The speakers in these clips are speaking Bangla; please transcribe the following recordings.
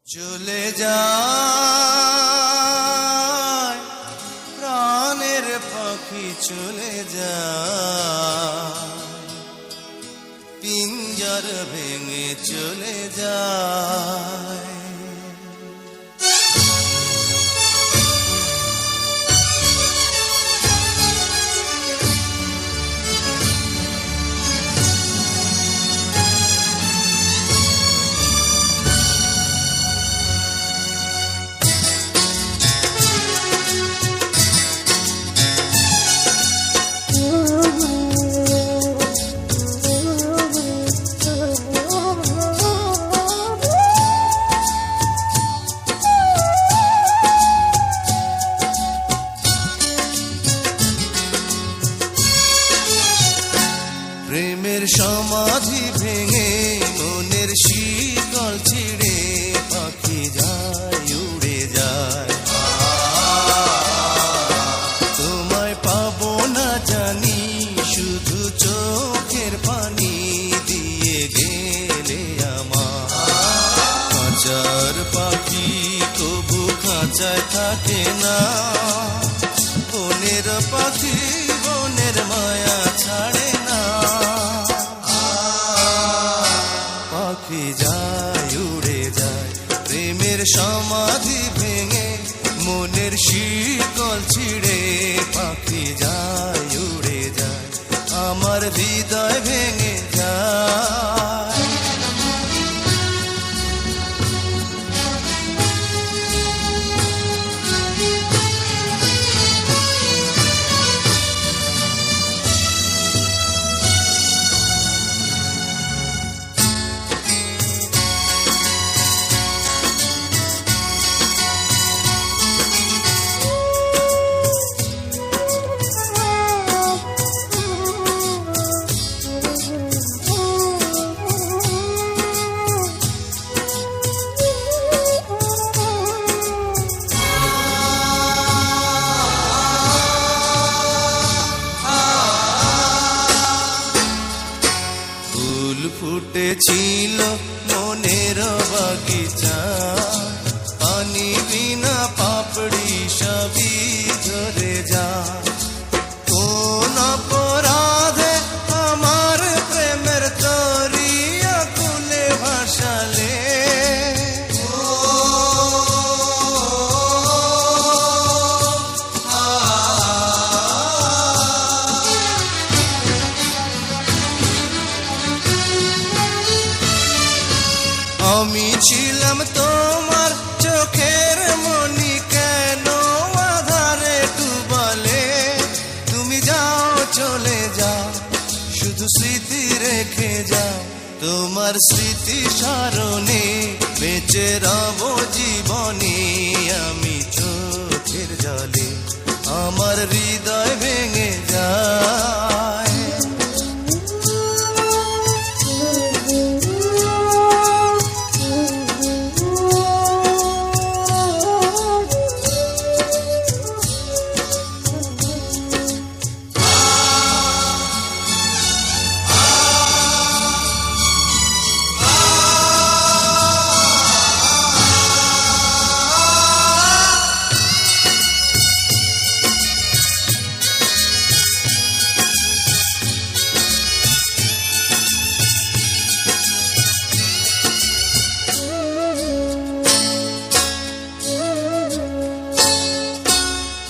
চলে যায় প্রাণের পাখি, চলে যায় পিঞ্জর ভেঙে, চলে যায়। প্রেমের সমাধি ভেঙে, মনের শিকল ছিঁড়ে, পাখি যায়, উড়ে যায়। তোমায় পাবো না জানি, শুধু চোখের পানি দিয়ে গেলে আমার। খাঁচার পাখি কবু খাঁচায় থাকে না, বনের পাখি বনের মায়া ছাড়ে না। পাখি যায়, উড়ে যায়, প্রেমের সমাধি ভেঙে, মনের শিকল ছিঁড়ে, পাখি যায়, উড়ে যায়, আমার হৃদয় ভেঙে যায়। ফুটেছিল মনের বাগিচা, পানি বিনা পাপড়ি সবই ঝরে যায়। কোন অপরাধে আমার প্রেমের তরি আকুলে ভাসালে, আমি ছিলাম তোমার চোখের মনি, কেন আধারে ডুবালে? তুমি যাও, চলে যাও, শুধু স্মৃতি রেখে যাও, তোমার স্মৃতি স্মরণে বেঁচে রব জীবনে। আমি চোখের জলে, আমার হৃদয় ভেঙে যায়।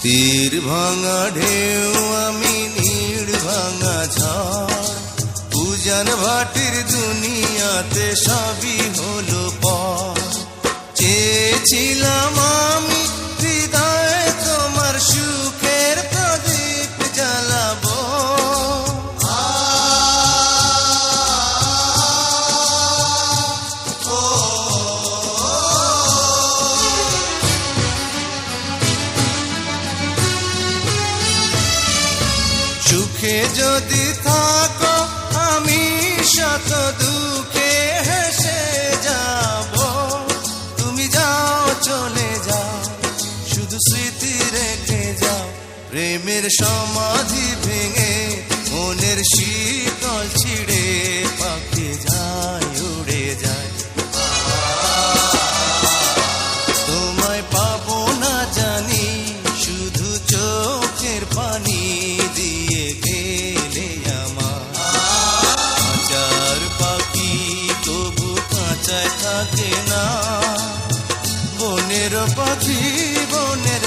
তীর ভাঙা ঢেউ আমি, নীড় ভাঙা ঝড়, উজান ভাটির দুনিয়াতে সবই হলো পর। চেয়েছিলাম আমি হৃদয়ে তোমার সুখের প্রদীপ জ্বালাবো, সুখে যদি থাকো আমি শত দুঃখে হেসে যাব। তুমি যাও, চলে যাও, শুধু স্মৃতি রেখে যাও, প্রেমের সমাধি ভেঙে, মনের শিকল ছিঁড়ে, পাখি যায়, উড়ে যায়। না। বনের পাখি বনের